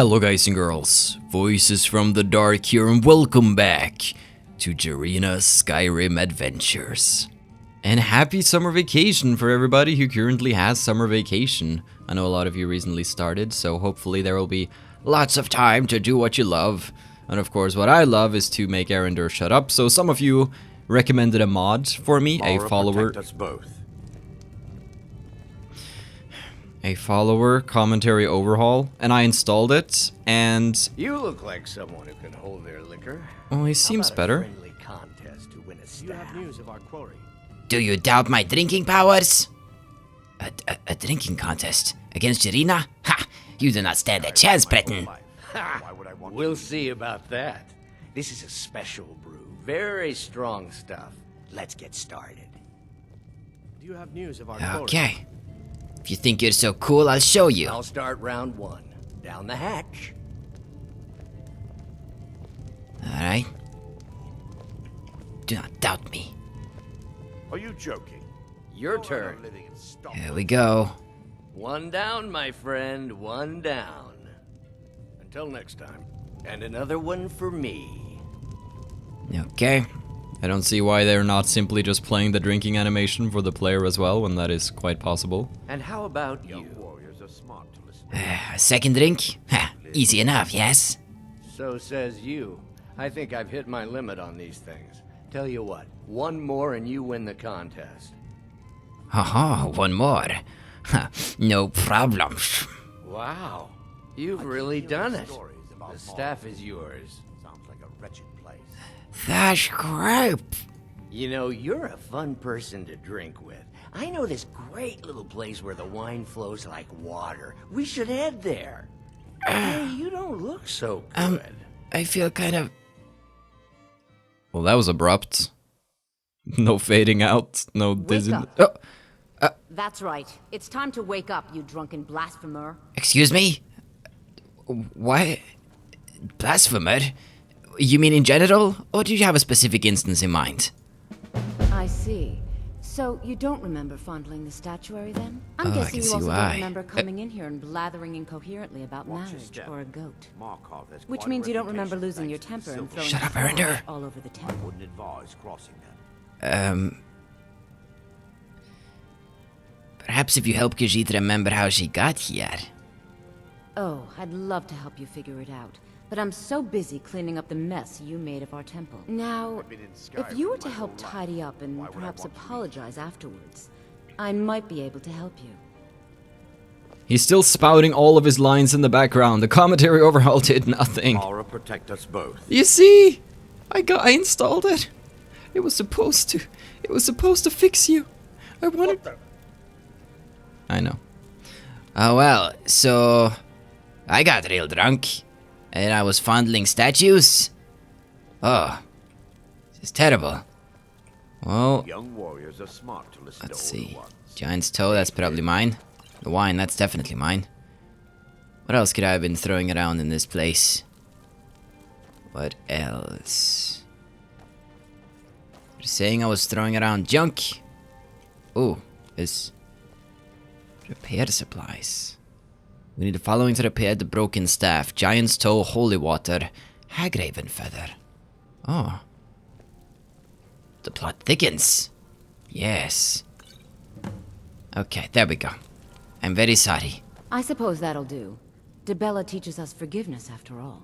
Hello guys and girls, Voices from the Dark here and welcome back to Jarina's Skyrim Adventures. And happy summer vacation for everybody who currently has summer vacation. I know a lot of you recently started, so hopefully there will be lots of time to do what you love. And of course what I love is to make Arendar shut up, so some of you recommended a mod for me, a follower commentary overhaul, and I installed it, and you look like someone who can hold their liquor. well, he seems better. Contest to win a staff. You have news of our quarry. Do you doubt my drinking powers? A drinking contest against Jarina? Ha! You do not stand a chance, Breton. We'll see about that. This is a special brew. Very strong stuff. Let's get started. Do you have news of our quarry? Okay. If you think you're so cool, I'll show you. I'll start round one. Down the hatch. Alright. Do not doubt me. Are you joking? Your turn. Here we go. One down, my friend. One down. Until next time. And another one for me. Okay. I don't see why they're not simply just playing the drinking animation for the player as well, when that is quite possible. And how about you? Warriors are smart to listen. A second drink? Ha! Easy enough, yes? So says you. I think I've hit my limit on these things. Tell you what, one more and you win the contest. Haha, one more. Ha, no problem. Wow, you've really done it. The staff is yours. Sounds like a wretched place. That's great. You know, you're a fun person to drink with. I know this great little place where the wine flows like water. We should head there. Hey, you don't look so good. I feel kind of... Well, that was abrupt. No fading out, no dizziness. up. Oh, That's right. It's time to wake up, you drunken blasphemer. Excuse me? Why? Blasphemer? You mean in general? Or do you have a specific instance in mind? I see. So you don't remember fondling the statuary then? I'm Oh, I guessing can you see also why. don't remember coming in here and blathering incoherently about marriage step. or a goat. Markarth has Which quite a means you don't remember reputation losing your thanks to temper and the throwing Shut up, flowers Arendar. all over the silver. temple. Wouldn't advise crossing them. Perhaps if you help Khajiit remember how she got here. Oh, I'd love to help you figure it out. But I'm so busy cleaning up the mess you made of our temple. Now, been in if Skyrim you were my to help whole life. tidy up and Why would I perhaps want to leave? apologize afterwards, I might be able to help you. he's still spouting all of his lines in the background. The commentary overhaul did nothing. Aura protect us both. You see? I installed it. It was supposed to fix you. I wanted... I know. Oh well, so... I got real drunk. And I was fondling statues. Oh. This is terrible. Well, Young warriors are smart to listen let's to older see. ones. Giant's toe, that's probably mine. The wine, that's definitely mine. What else could I have been throwing around in this place? What else? You're saying I was throwing around junk? Ooh, this... repair supplies. We need the following to repair the broken staff. Giant's toe, holy water, Hagraven feather. Oh. The plot thickens. Yes. Okay, there we go. I'm very sorry. I suppose that'll do. Debella teaches us forgiveness after all.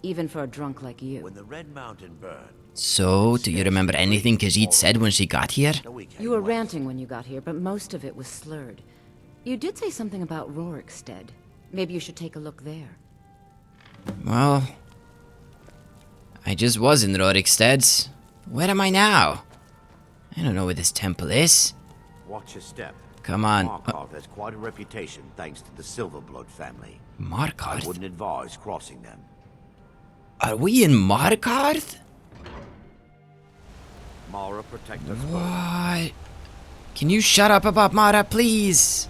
Even for a drunk like you. When the Red Mountain burned, So, do you remember anything Khajiit said when she got here? the week You were ranting when you got here, but most of it was slurred. You did say something about Rorikstead. Maybe you should take a look there. Well... I just was in Rorikstead. Where am I now? I don't know where this temple is. Watch your step. Come on. Markarth has quite a reputation thanks to the Silverblood family. I Markarth? wouldn't advise crossing them. Are we in Markarth? Mara protect us both. What? Can you shut up about Mara, please?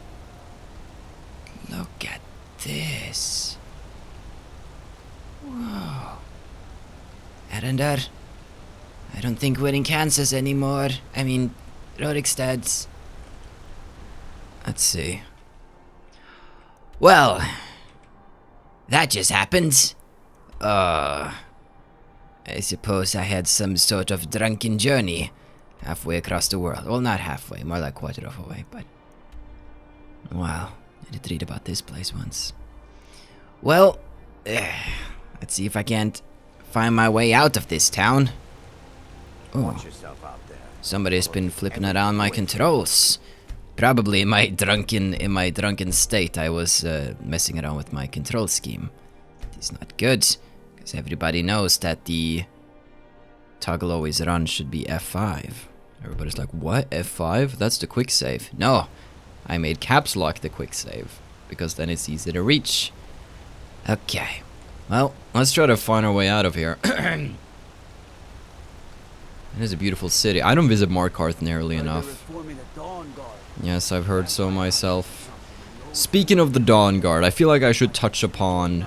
Look at this. Whoa. Arendar, I don't think we're in Kansas anymore. I mean, Rorikstead. Let's see. Well, That just happened. I suppose I had some sort of drunken journey halfway across the world. Well, not halfway, more like quarter of a way, but... Wow, I did read about this place once. Well, let's see if I can't find my way out of this town. Oh, somebody's been flipping around my controls. Probably in my drunken state, I was messing around with my control scheme. It's not good, because everybody knows that the toggle always run should be F5. Everybody's like, what? F5? That's the quick save. No, I made caps lock the quick save, because then it's easy to reach. Okay, well, let's try to find our way out of here. It is a beautiful city. I don't visit Markarth nearly enough. Yes, I've heard so myself. Speaking of the Dawn Guard, I feel like I should touch upon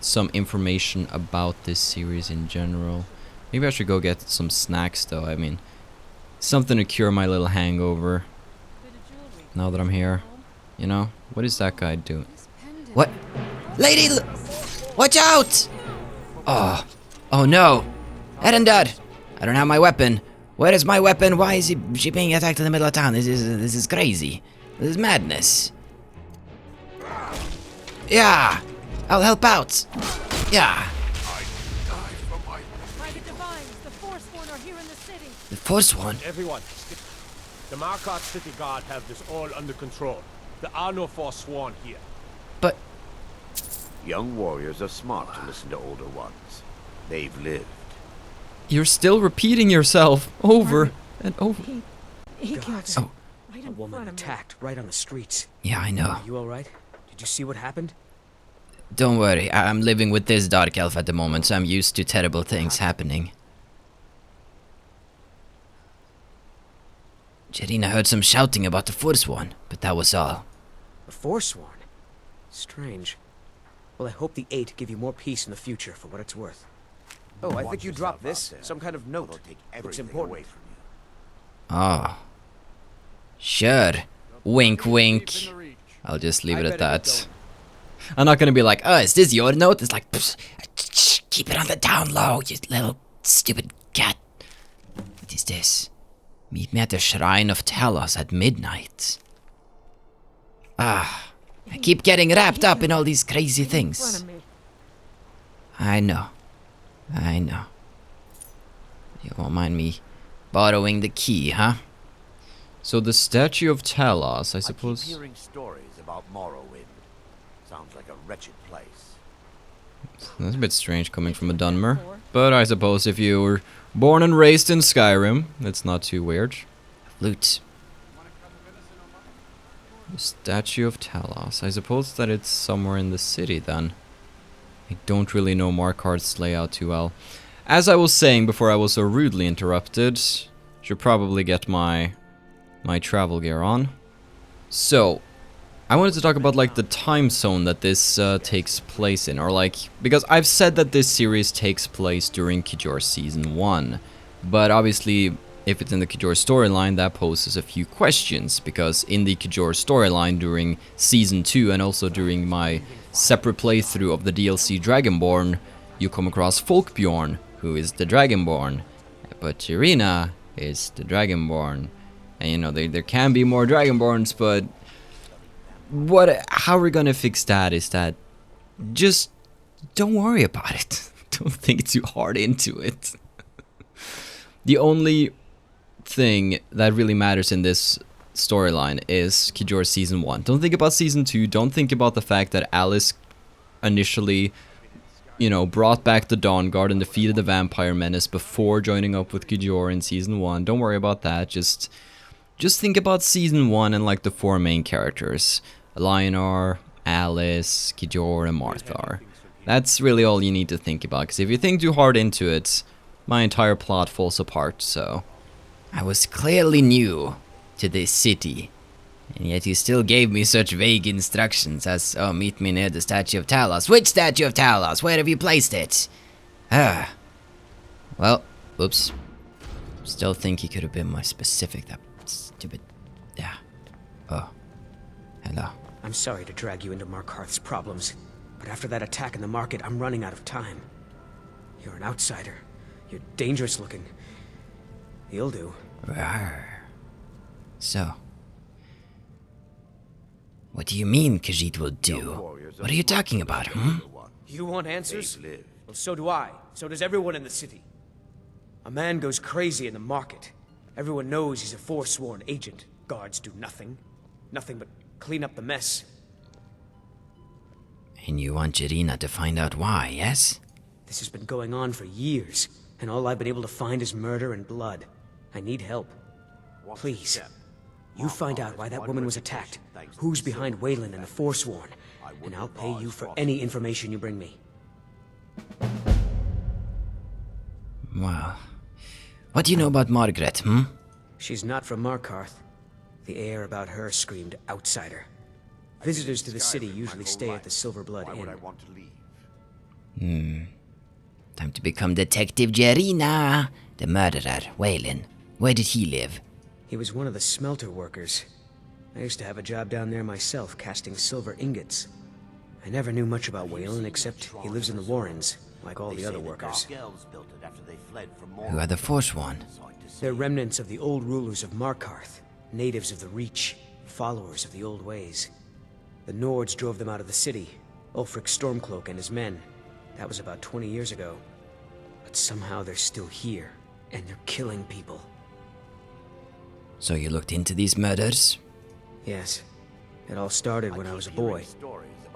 some information about this series in general. Maybe I should go get some snacks though. I mean, something to cure my little hangover. Now that I'm here, you know? What is that guy doing? What? Lady, watch out! Oh no! Erendad! I don't have my weapon. Where is my weapon? Why is she being attacked in the middle of town? This is crazy. This is madness. Yeah, I'll help out. Yeah. Private Divines, the Forsworn are here in the city. The Forsworn? Everyone, the Markarth City Guard have this all under control. There are no Forsworn here. But Young warriors are smart to listen to older ones. They've lived. You're still repeating yourself over and over. He killed Oh. him. Right in A woman front of me. attacked right on the streets. yeah, I know. You alright? Did you see what happened? Don't worry, I'm living with this dark elf at the moment, so I'm used to terrible things happening. Jarina heard some shouting about the Forsworn, but that was all. The Forsworn? Strange. Well, I hope the Eight give you more peace in the future, for what it's worth. Oh, I Watch think you yourself dropped out this. there. Some kind of note. They'll take Looks everything important. away from you. Oh. Sure. Wink, wink. I'll just leave it at that. I'm not gonna be like, oh, is this your note? It's like, keep it on the down low, you little stupid cat. What is this? Meet me at the Shrine of Talos at midnight. Ah, I keep getting wrapped up in all these crazy In front things. of me. I know. You won't mind me borrowing the key, huh? So the Statue of Talos, I I suppose. keep hearing stories about Morrowind. Sounds like a wretched place. That's a bit strange coming from a Dunmer. But I suppose if you were born and raised in Skyrim, it's not too weird. Loot. The Statue of Talos. I suppose that it's somewhere in the city then. I don't really know Markarth's layout too well. As I was saying before I was so rudely interrupted, should probably get my travel gear on. So, I wanted to talk about like the time zone that this takes place in, or like, because I've said that this series takes place during Kijor Season 1, but obviously if it's in the Kijor storyline that poses a few questions, because in the Kijor storyline during Season 2 and also during my separate playthrough of the DLC Dragonborn, you come across Folkbjorn, who is the Dragonborn, but Jarina is the Dragonborn. And you know, there can be more Dragonborns, but how we're gonna fix that is that just don't worry about it. Don't think too hard into it. The only thing that really matters in this storyline is Kijor Season 1. Don't think about Season 2. Don't think about the fact that Alice initially, you know, brought back the Dawn Guard and defeated the Vampire Menace before joining up with Kijor in Season 1. Don't worry about that. Just think about Season 1 and like the four main characters. Lionor, Alice, Kijor, and Marthar. That's really all you need to think about, because if you think too hard into it, my entire plot falls apart, so... I was clearly new to this city, and yet you still gave me such vague instructions as, oh, meet me near the Statue of Talos. Which Statue of Talos? Where have you placed it? Ah. Well, oops. Still think he could have been more specific, that stupid... Yeah. Oh. Hello. I'm sorry to drag you into Markarth's problems. But after that attack in the market, I'm running out of time. You're an outsider. You're dangerous looking. You'll do. Rawr. So, what do you mean Khajiit will do? What are you talking about, You want answers? Well, so do I. So does everyone in the city. A man goes crazy in the market. Everyone knows he's a forsworn agent. Guards do nothing. Nothing but clean up the mess. And you want Jarina to find out why, yes? This has been going on for years, and all I've been able to find is murder and blood. I need help. Please, you find out why that woman was attacked, who's behind Waylon and the Forsworn, and I'll pay you for any information you bring me. Well, what do you know about Margaret, She's not from Markarth. The air about her screamed outsider. Visitors to the city usually stay at the Silverblood Inn. Time to become Detective Jarina. The murderer, Waylon. Where did he live? He was one of the smelter workers. I used to have a job down there myself, casting silver ingots. I never knew much about Waylon, except he lives in the Warrens, like all the other workers. Who are the Forsworn? They're remnants of the old rulers of Markarth, natives of the Reach, followers of the old ways. The Nords drove them out of the city, Ulfric Stormcloak and his men. That was about 20 years ago. But somehow they're still here, and they're killing people. So you looked into these murders? Yes. It all started when I was a boy.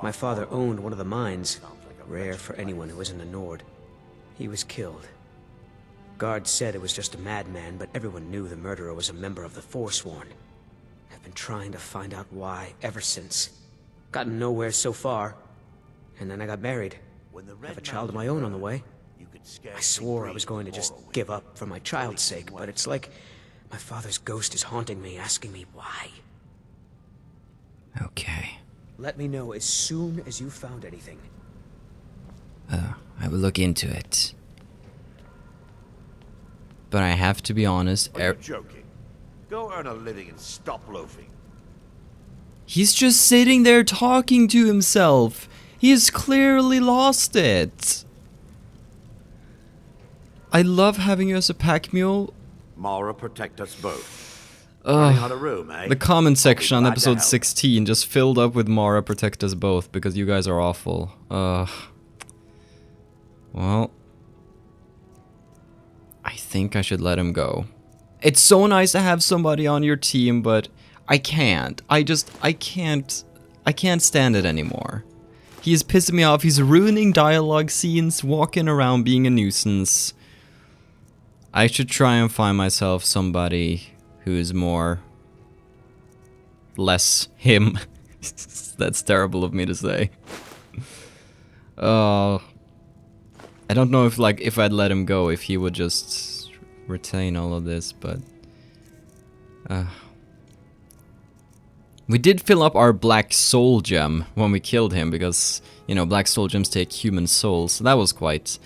My father owned one of the mines, rare for anyone who isn't a Nord. He was killed. Guards said it was just a madman, but everyone knew the murderer was a member of the Forsworn. I've been trying to find out why ever since. Gotten nowhere so far. And then I got married. Have a child of my own on the way. I swore I was going to just give up for my child's sake, but it's like my father's ghost is haunting me, asking me why. Okay. Let me know as soon as you found anything. I will look into it. But I have to be honest, Are you joking? Go earn a living and stop loafing. he's just sitting there talking to himself. He has clearly lost it. I love having you as a pack mule. Mara, protect us both. Running out of room, eh? The comment section on glad to episode help. 16 just filled up with Mara protect us both because you guys are awful. Well, I think I should let him go. It's so nice to have somebody on your team, but I can't. I can't stand it anymore. He is pissing me off. He's ruining dialogue scenes, walking around being a nuisance. I should try and find myself somebody who is less him. That's terrible of me to say. I don't know if I'd let him go, if he would just retain all of this, but we did fill up our black soul gem when we killed him, because black soul gems take human souls. So that was quite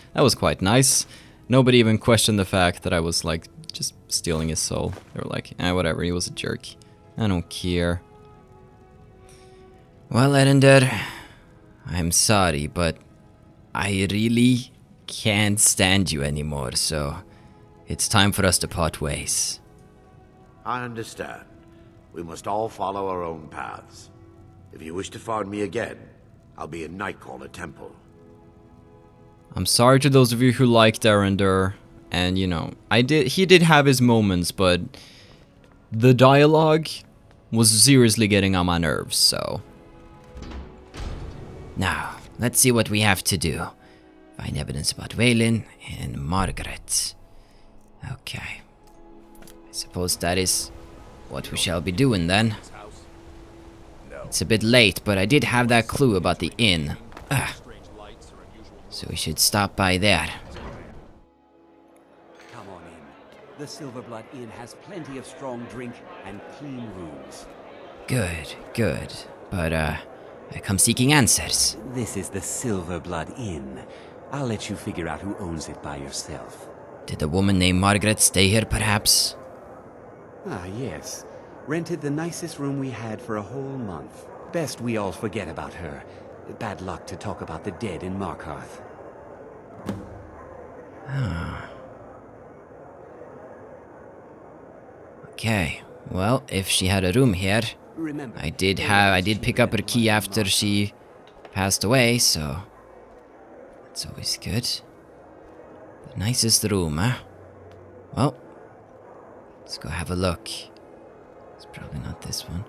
nice. Nobody even questioned the fact that I was just stealing his soul. They were like, whatever, he was a jerk. I don't care. Well, Erender, I'm sorry, but I really can't stand you anymore, so it's time for us to part ways. I understand. We must all follow our own paths. If you wish to find me again, I'll be in Nightcaller Temple. I'm sorry to those of you who liked Erender, and he did have his moments, but the dialogue was seriously getting on my nerves, so. Now, let's see what we have to do. Find evidence about Waylon and Margaret. Okay. I suppose that is what we shall be doing then. It's a bit late, but I did have that clue about the inn. So we should stop by there. Come on in. The Silverblood Inn has plenty of strong drink and clean rooms. Good. But, I come seeking answers. This is the Silverblood Inn. I'll let you figure out who owns it by yourself. Did a woman named Margaret stay here, perhaps? Ah, yes. Rented the nicest room we had for a whole month. Best we all forget about her. Bad luck to talk about the dead in Markarth. Okay, well, if she had a room here, Remember, I did pick up her key after she passed away, so that's always good. The nicest room, huh? Well, let's go have a look. It's probably not this one.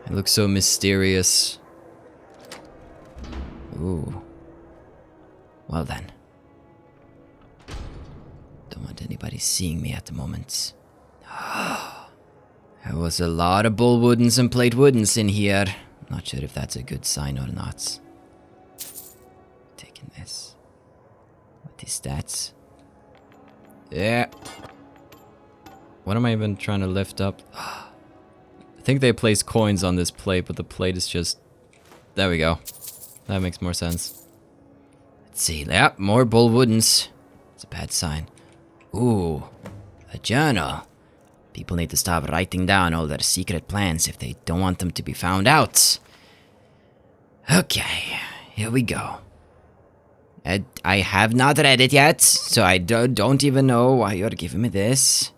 It looks so mysterious. Ooh. Well then. Don't want anybody seeing me at the moment. There was a lot of bull woodens and plate woodens in here. Not sure if that's a good sign or not. Taking this. What is that? Yeah. What am I even trying to lift up? I think they place coins on this plate, but the plate is just... There we go. That makes more sense. Let's see. Yeah, more bull woodens. It's a bad sign. Ooh. A journal. People need to stop writing down all their secret plans if they don't want them to be found out. Okay, here we go. I have not read it yet, so I don't even know why you're giving me this.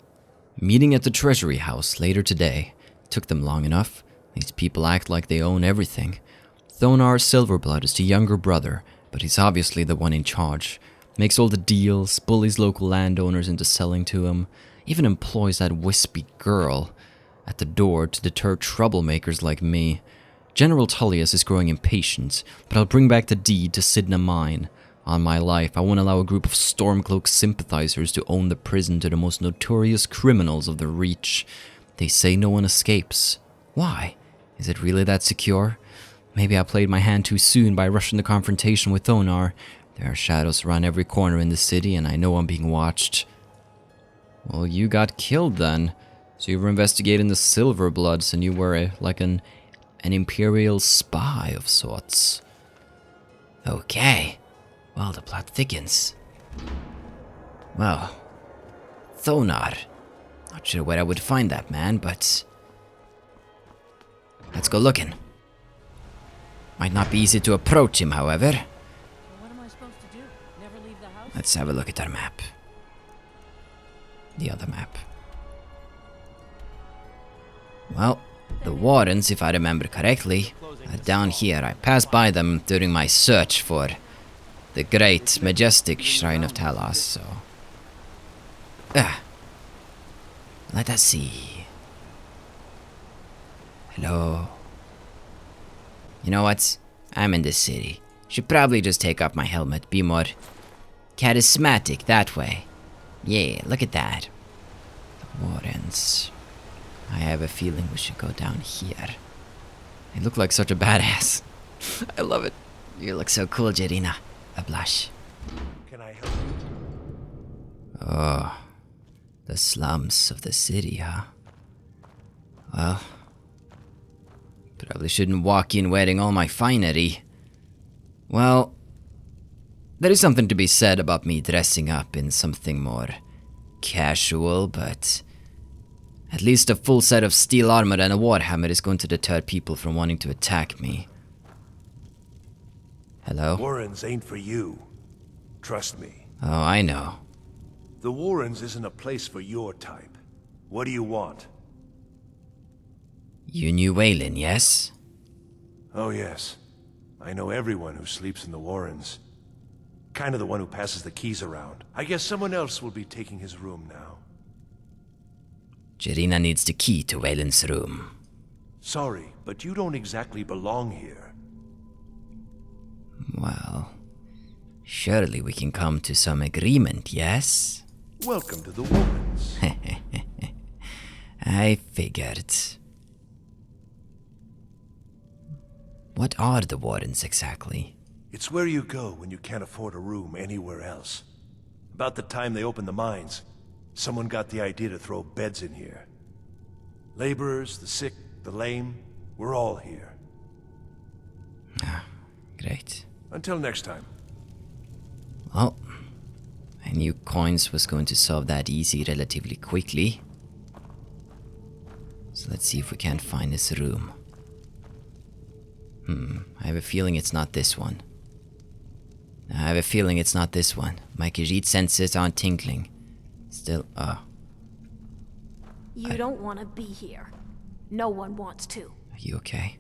Meeting at the treasury house later today. Took them long enough. These people act like they own everything. Thonar Silverblood is the younger brother, but he's obviously the one in charge. Makes all the deals, bullies local landowners into selling to him. Even employs that wispy girl at the door to deter troublemakers like me. General Tullius is growing impatient, but I'll bring back the deed to Sidna Mine. On my life, I won't allow a group of Stormcloak sympathizers to own the prison to the most notorious criminals of the Reach. They say no one escapes. Why? Is it really that secure? Maybe I played my hand too soon by rushing the confrontation with Thonar. There are shadows around every corner in the city, and I know I'm being watched. Well, you got killed then. So you were investigating the Silverbloods, and you were like an Imperial spy of sorts. Okay. Well, the plot thickens. Well, Thonar. Not sure where I would find that man, but... let's go looking. Might not be easy to approach him, however. Well, what am I supposed to do? Never leave the house? Let's have a look at our map. The other map. Well, the Warrens, if I remember correctly, are down here. I passed by them during my search for the great, majestic Shrine of Talos, so... let us see. Hello. You know what? I'm in this city. Should probably just take off my helmet, be more charismatic that way. Yeah, look at that. The Warrens. I have a feeling we should go down here. You look like such a badass. I love it. You look so cool, Jerina. A blush. Can I help you? Oh, the slums of the city, huh? Well, probably shouldn't walk in wearing all my finery. Well, there is something to be said about me dressing up in something more casual, but at least a full set of steel armor and a warhammer is going to deter people from wanting to attack me. Hello? Warrens ain't for you. Trust me. Oh, I know. The Warrens isn't a place for your type. What do you want? You knew Waylon, yes? Oh yes. I know everyone who sleeps in the Warrens. Kind of the one who passes the keys around. I guess someone else will be taking his room now. Jerina needs the key to Waylon's room. Sorry, but you don't exactly belong here. Well, surely we can come to some agreement, yes? Welcome to the Warrens. I figured. What are the Warrens exactly? It's where you go when you can't afford a room anywhere else. About the time they opened the mines, someone got the idea to throw beds in here. Laborers, the sick, the lame, we're all here. Ah, great. Until next time. Well, I knew coins was going to solve that easy relatively quickly. So let's see if we can't find this room. I have a feeling it's not this one. I have a feeling it's not this one. My Khajiit senses aren't tingling. Still, You don't want to be here. No one wants to. Are you okay?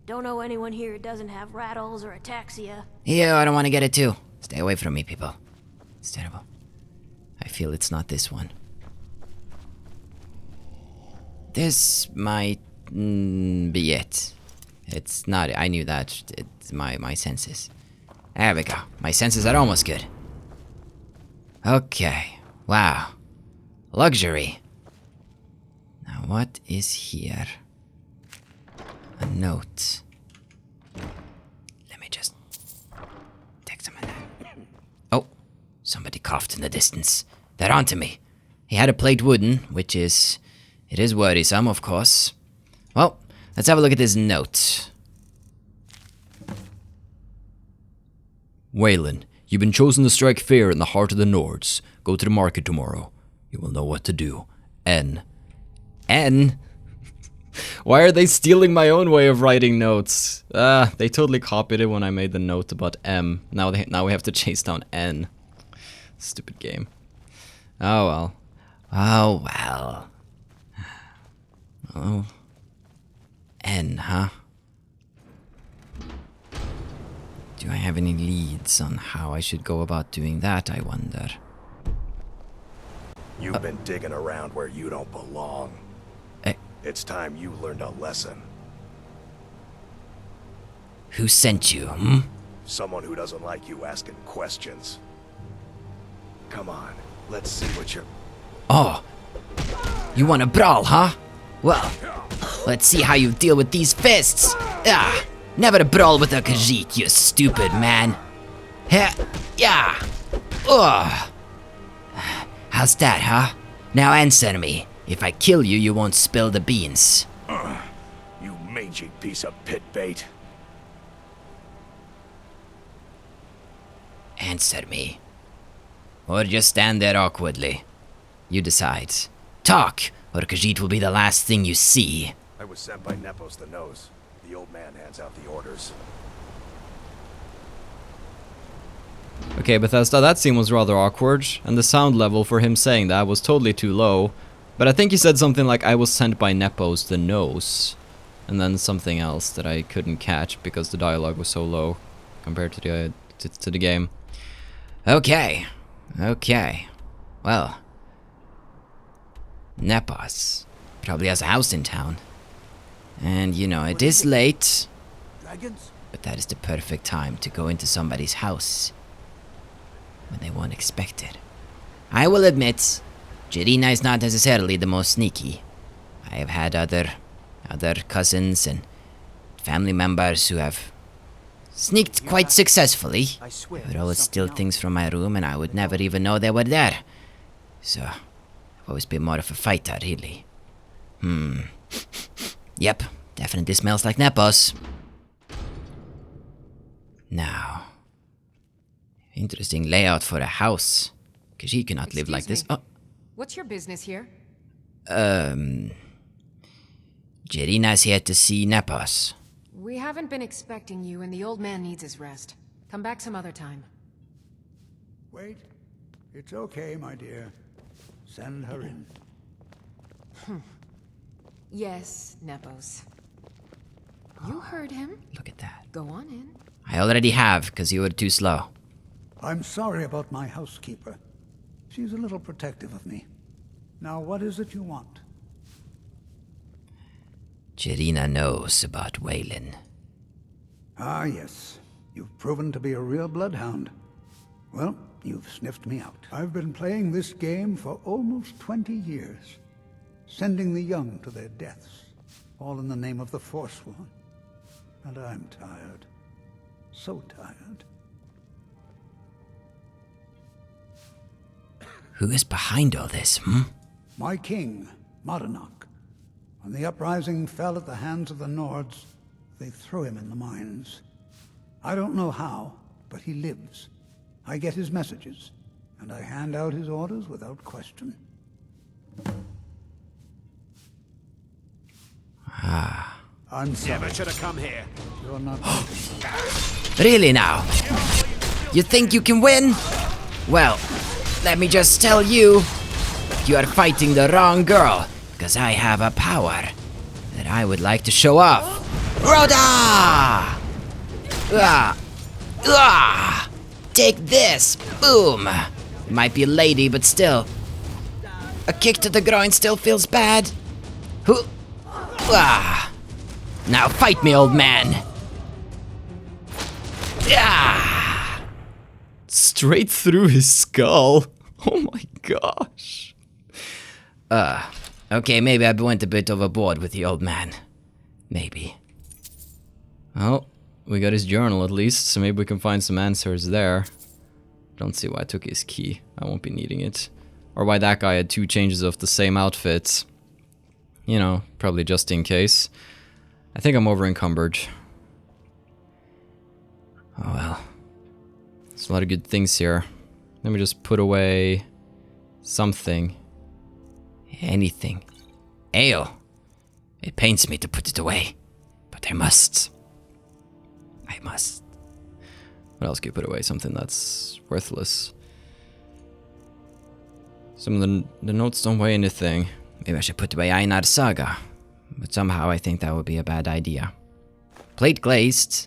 Don't know anyone here who doesn't have rattles or ataxia. Yeah, I don't want to get it too. Stay away from me, people. It's terrible. I feel it's not this one. This might be it. It's not. I knew that. It's my senses. There we go. My senses are almost good. Okay. Wow. Luxury. Now what is here? A note. Let me just take some of that. Oh, somebody coughed in the distance. They're onto me. He had a plate wooden, which is... It is worrisome, of course. Well, let's have a look at this note. Waylon, you've been chosen to strike fear in the heart of the Nords. Go to the market tomorrow. You will know what to do. N. N? Why are they stealing my own way of writing notes? They totally copied it when I made the note about M. Now we have to chase down N. Stupid game. Oh well. Oh well. Oh. N, huh? Do I have any leads on how I should go about doing that, I wonder? You've been digging around where you don't belong. Eh. It's time you learned a lesson. Who sent you, hmm? Someone who doesn't like you asking questions. Come on, let's see what you're... Oh. You want to brawl, huh? Well, let's see how you deal with these fists. Ah, never brawl with a Khajiit, you stupid man. Heh, yeah. Ugh. How's that, huh? Now answer me. If I kill you, you won't spill the beans. You mangy piece of pit bait. Answer me. Or just stand there awkwardly. You decide. Talk, or Khajiit will be the last thing you see. I was sent by Nepos the Nose. The old man hands out the orders. Okay, Bethesda, that scene was rather awkward, and the sound level for him saying that was totally too low. But I think he said something like, I was sent by Nepos the Nose. And then something else that I couldn't catch because the dialogue was so low compared to the game. Okay. Okay. Well. Nepos probably has a house in town. And, you know, it is late. Dragons? But that is the perfect time to go into somebody's house. When they won't expect it. I will admit, Jirina is not necessarily the most sneaky. I have had other cousins and family members who have sneaked quite successfully. I would always steal things from my room and I would never even know they were there. So, I've always been more of a fighter, really. Yep, definitely smells like Nepos. Now, interesting layout for a house. Because she cannot live like this. Oh. What's your business here? Jirina's here to see Nepos. We haven't been expecting you, and the old man needs his rest. Come back some other time. Wait. It's okay, my dear. Send her in. Yes, Nepos. You heard him. Look at that. Go on in. I already have, because you were too slow. I'm sorry about my housekeeper. She's a little protective of me. Now, what is it you want? Jirina knows about Waylon. Ah, yes. You've proven to be a real bloodhound. Well, you've sniffed me out. I've been playing this game for almost 20 years. Sending the young to their deaths. All in the name of the Forsworn. And I'm tired. So tired. Who is behind all this, My king, Markarth. When the uprising fell at the hands of the Nords, they threw him in the mines. I don't know how, but he lives. I get his messages, and I hand out his orders without question. I'm sorry. Never should have come here. You're not. Really now? You think you can win? Well, let me just tell you, you are fighting the wrong girl, because I have a power that I would like to show off. Rhoda! Take this! Boom! You might be a lady, but still. A kick to the groin still feels bad. Now fight me, old man! Straight through his skull. Oh my gosh. Okay, maybe I went a bit overboard with the old man. Maybe. Well, we got his journal at least, so maybe we can find some answers there. Don't see why I took his key. I won't be needing it. Or why that guy had 2 changes of the same outfit. You know, probably just in case. I think I'm over encumbered. Oh well. There's a lot of good things here. Let me just put away something. Anything. Ale. It pains me to put it away, but I must. I must. What else can you put away? Something that's worthless. Some of the notes don't weigh anything. Maybe I should put away Einar Saga, but somehow I think that would be a bad idea. Plate glazed.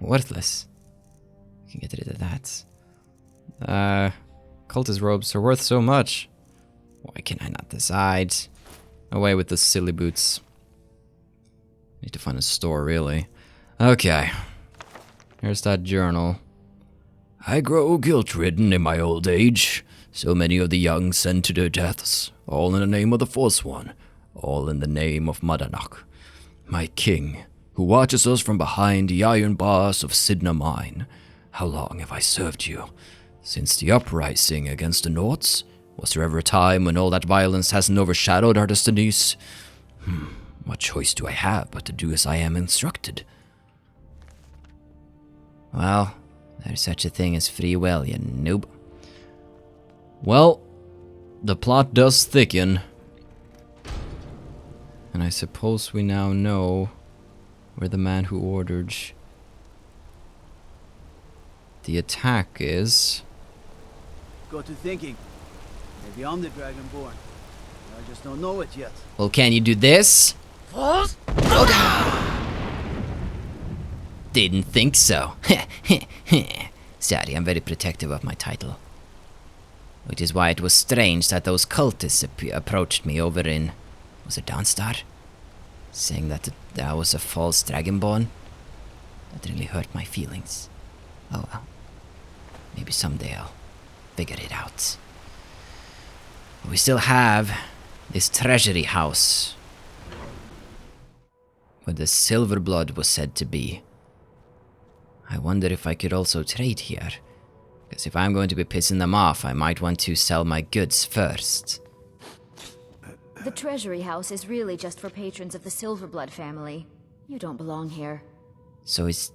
Worthless. I can get rid of that. Cultist robes are worth so much. Why can I not decide? Away with the silly boots. Need to find a store, really. Okay. Here's that journal. I grow guilt-ridden in my old age. So many of the young sent to their deaths, all in the name of the Forsworn, all in the name of Madanach, my king, who watches us from behind the iron bars of Sidna Mine. How long have I served you? Since the uprising against the Nords? Was there ever a time when all that violence hasn't overshadowed our destinies? What choice do I have but to do as I am instructed? Well, there's such a thing as free will, you noob. Well, the plot does thicken. And I suppose we now know where the man who ordered the attack is. Got to thinking. Maybe I'm the Dragonborn. I just don't know it yet. Well, can you do this? Didn't think so. Sorry, I'm very protective of my title. Which is why it was strange that those cultists approached me over in... Was it Dawnstar? Saying that I was a false Dragonborn? That really hurt my feelings. Oh well. Maybe someday I'll figure it out. We still have this treasury house where the silver blood was said to be. I wonder if I could also trade here. Because if I'm going to be pissing them off, I might want to sell my goods first. The treasury house is really just for patrons of the Silverblood family. You don't belong here. So does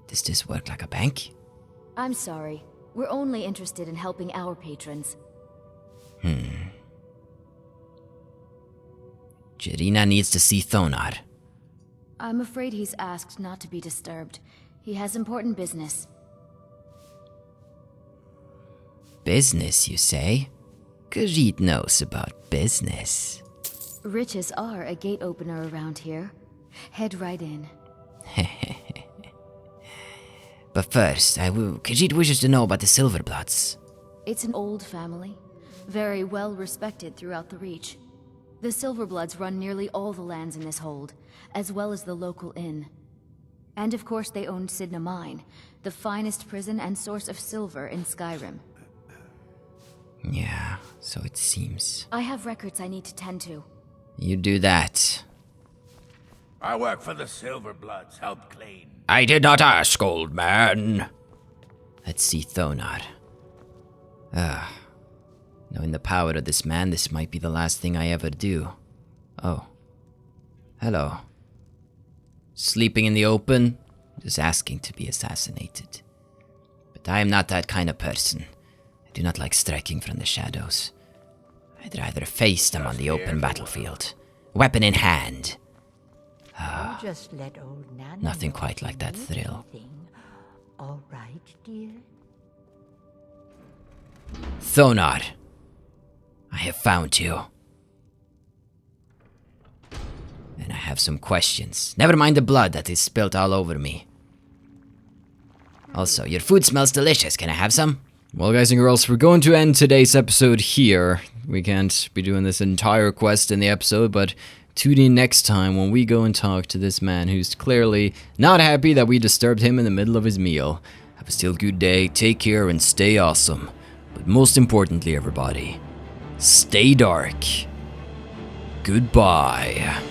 this work like a bank? I'm sorry. We're only interested in helping our patrons. Jirina needs to see Thonar. I'm afraid he's asked not to be disturbed. He has important business. Business, you say? Khajiit knows about business. Riches are a gate opener around here. Head right in. But first, Khajiit wishes to know about the Silverbloods. It's an old family, very well respected throughout the Reach. The Silverbloods run nearly all the lands in this hold, as well as the local inn. And of course they owned Sidna Mine, the finest prison and source of silver in Skyrim. Yeah, so it seems. I have records I need to tend to. You do that. I work for the Silverbloods, help clean. I did not ask, old man. Let's see Thonar. Knowing the power of this man, this might be the last thing I ever do. Oh. Hello. Sleeping in the open? Just asking to be assassinated. But I am not that kind of person. I do not like striking from the shadows. I'd rather face them on the open battlefield. Weapon in hand. You just let old Nana Nothing know quite if you like that need thrill. anything. All right, dear? Thonar, I have found you. And I have some questions. Never mind the blood that is spilt all over me. Also, your food smells delicious. Can I have some? Well, guys and girls, we're going to end today's episode here. We can't be doing this entire quest in the episode, but tune in next time when we go and talk to this man who's clearly not happy that we disturbed him in the middle of his meal. Have a still good day, take care, and stay awesome. But most importantly, everybody, stay dark. Goodbye.